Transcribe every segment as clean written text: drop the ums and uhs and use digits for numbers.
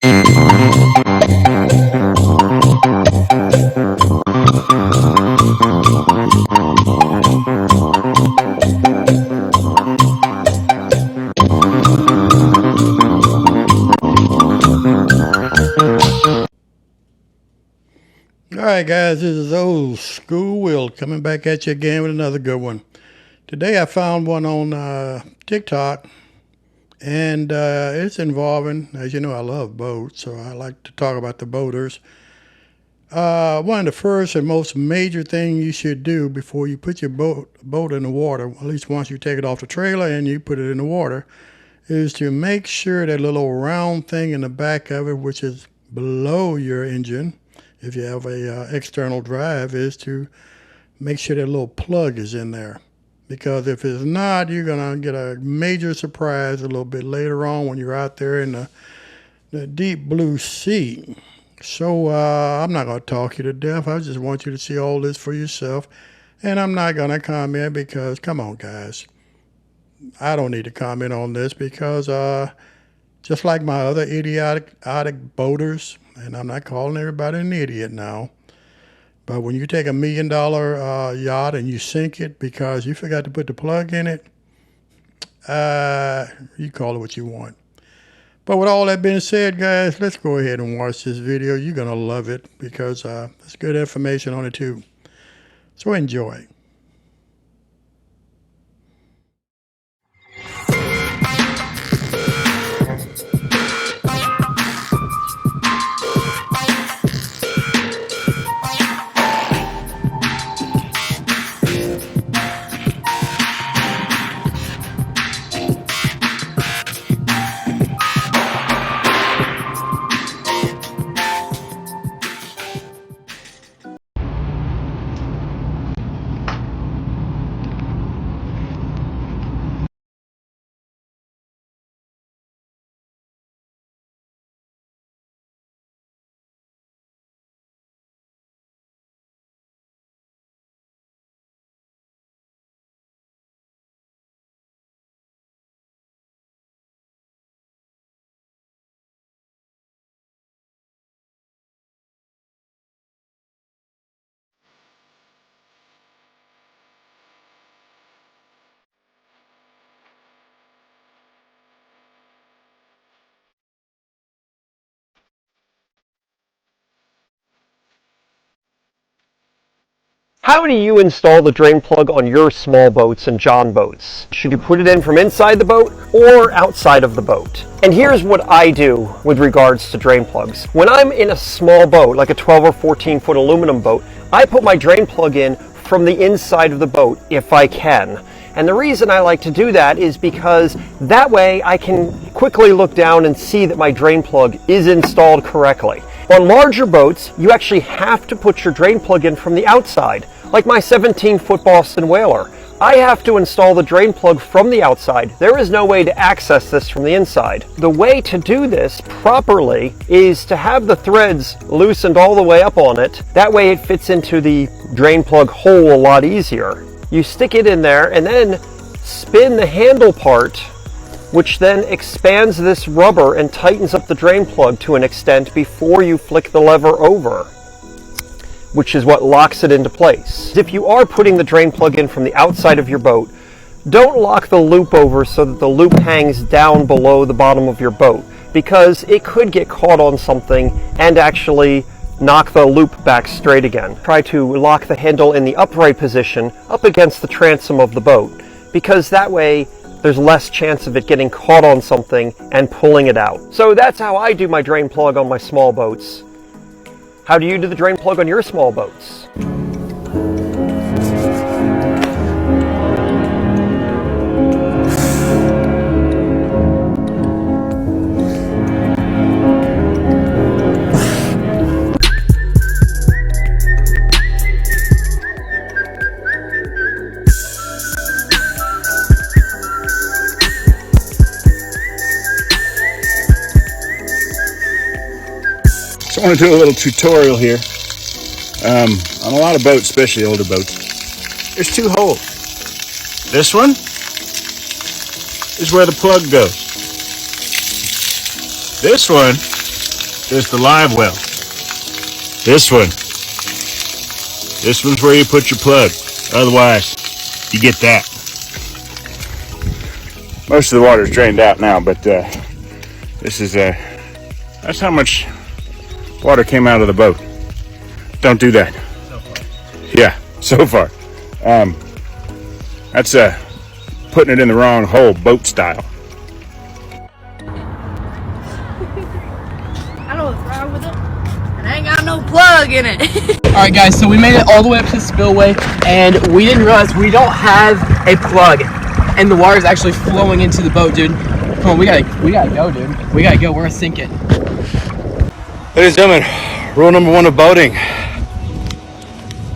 Alright guys, this is Old School Will coming back at you again with another good one. Today I found one on TikTok, and it's involving, as you know, I love boats, so I like to talk about the boaters. One of the first and most major things you should do before you put your boat in the water, at least once you take it off the trailer and you put it in the water, is to make sure that little round thing in the back of it, which is below your engine, if you have a external drive, is to make sure that little plug is in there. Because if it's not, you're going to get a major surprise a little bit later on when you're out there in the deep blue sea. So I'm not going to talk you to death. I just want you to see all this for yourself. And I'm not going to comment because, come on, guys. I don't need to comment on this because just like my other idiotic boaters, and I'm not calling everybody an idiot now, but when you take $1 million yacht and you sink it because you forgot to put the plug in it, you call it what you want. But with all that being said, guys, let's go ahead and watch this video. You're going to love it because there's good information on it too. So enjoy. How do you install the drain plug on your small boats and John boats? Should you put it in from inside the boat or outside of the boat? And here's what I do with regards to drain plugs. When I'm in a small boat, like a 12 or 14 foot aluminum boat, I put my drain plug in from the inside of the boat if I can. And the reason I like to do that is because that way I can quickly look down and see that my drain plug is installed correctly. On larger boats, you actually have to put your drain plug in from the outside. Like my 17-foot Boston Whaler, I have to install the drain plug from the outside. There is no way to access this from the inside. The way to do this properly is to have the threads loosened all the way up on it. That way it fits into the drain plug hole a lot easier. You stick it in there and then spin the handle part, which then expands this rubber and tightens up the drain plug to an extent before you flick the lever over, which is what locks it into place. If you are putting the drain plug in from the outside of your boat, don't lock the loop over so that the loop hangs down below the bottom of your boat, because it could get caught on something and actually knock the loop back straight again. Try to lock the handle in the upright position up against the transom of the boat, because that way there's less chance of it getting caught on something and pulling it out. So that's how I do my drain plug on my small boats. How do you do the drain plug on your small boats? I want to do a little tutorial here. On a lot of boats, especially older boats, there's two holes. This one is where the plug goes. This one There's the live well. This one. This one's where you put your plug. Otherwise, you get that. Most of the water's drained out now, but this is that's how much water came out of the boat. Don't do that. So far. Yeah, so far. That's putting it in the wrong hole, boat style. I know what's wrong with it. It ain't got no plug in it. Alright guys, so we made it all the way up to the spillway and we didn't realize we don't have a plug and the water is actually flowing into the boat, dude. Come on, we gotta go, dude. We gotta go, we're gonna sink it. Ladies and gentlemen, rule number 1 of boating.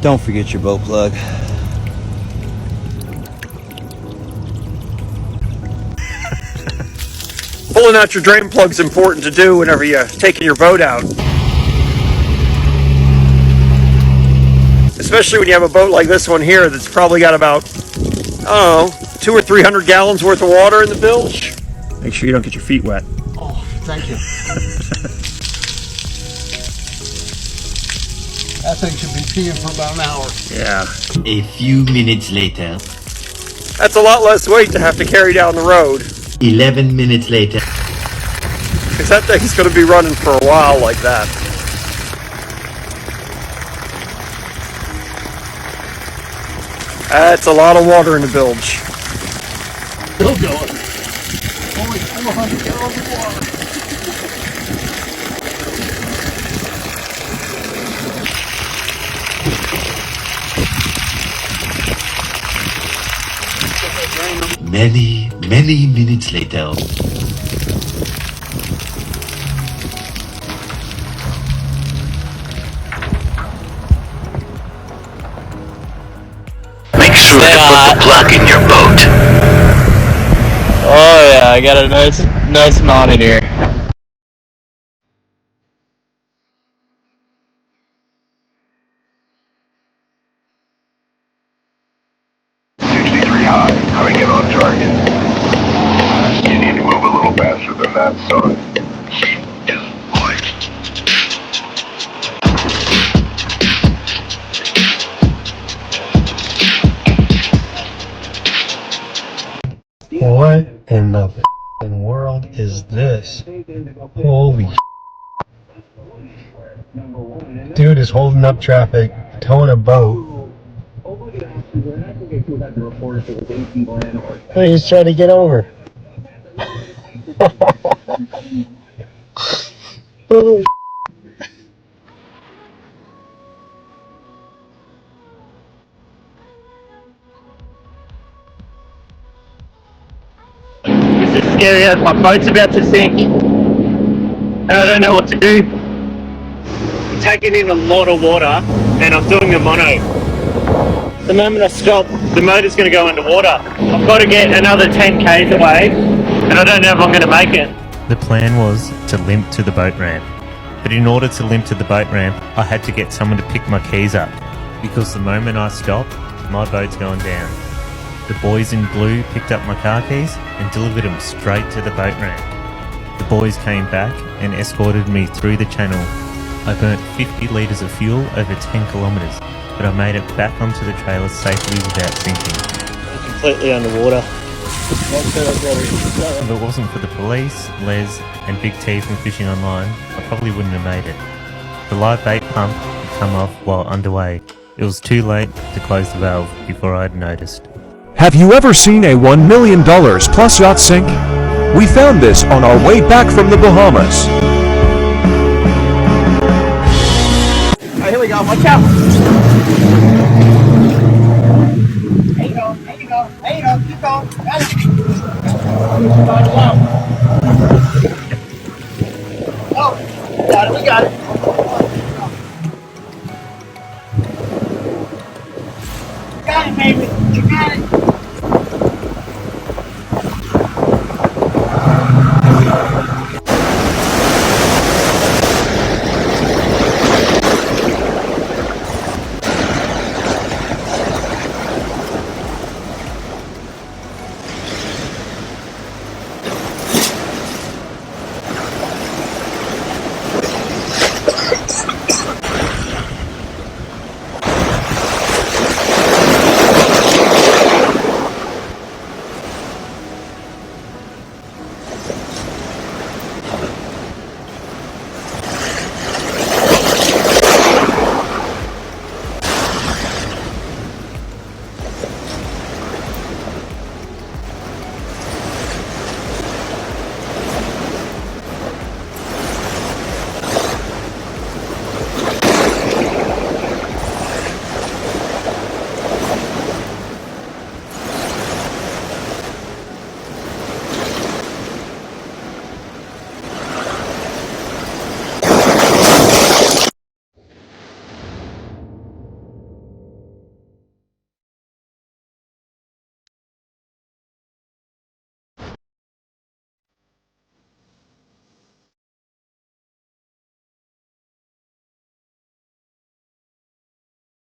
Don't forget your boat plug. Pulling out your drain plug is important to do whenever you're taking your boat out. Especially when you have a boat like this one here that's probably got about, I don't know, 200 or 300 gallons worth of water in the bilge. Make sure you don't get your feet wet. Oh, thank you. That thing should be peeing for about an hour. Yeah. A few minutes later. That's a lot less weight to have to carry down the road. 11 minutes later. Because that thing's going to be running for a while like that. That's a lot of water in the bilge. Still going. Only 400 gallons of water. Many, many minutes later. Make sure to put the plug in your boat. Oh yeah, I got a nice knot in here. How we get on target? You need to move a little faster than that, son. Heat is moist. What in the f***ing world is this? Holy dude is holding up traffic, towing a boat. He's trying to get over. Oh, This is scary as my boat's about to sink. And I don't know what to do. I'm taking in a lot of water and I'm doing the mono. The moment I stop, the motor's going to go underwater. I've got to get another 10 k's away and I don't know if I'm going to make it. The plan was to limp to the boat ramp, but in order to limp to the boat ramp, I had to get someone to pick my keys up, because the moment I stopped, my boat's going down. The boys in blue picked up my car keys and delivered them straight to the boat ramp. The boys came back and escorted me through the channel. I burnt 50 litres of fuel over 10 kilometres, but I made it back onto the trailer safely without sinking. Completely underwater. If it wasn't for the police, Les and Big T from Fishing Online, I probably wouldn't have made it. The live bait pump had come off while underway. It was too late to close the valve before I had noticed. Have you ever seen a $1 million plus yacht sink? We found this on our way back from the Bahamas. Alright, here we go, watch out! There you go, there you go, there you go, keep going, got it! Oh, got it, we got it!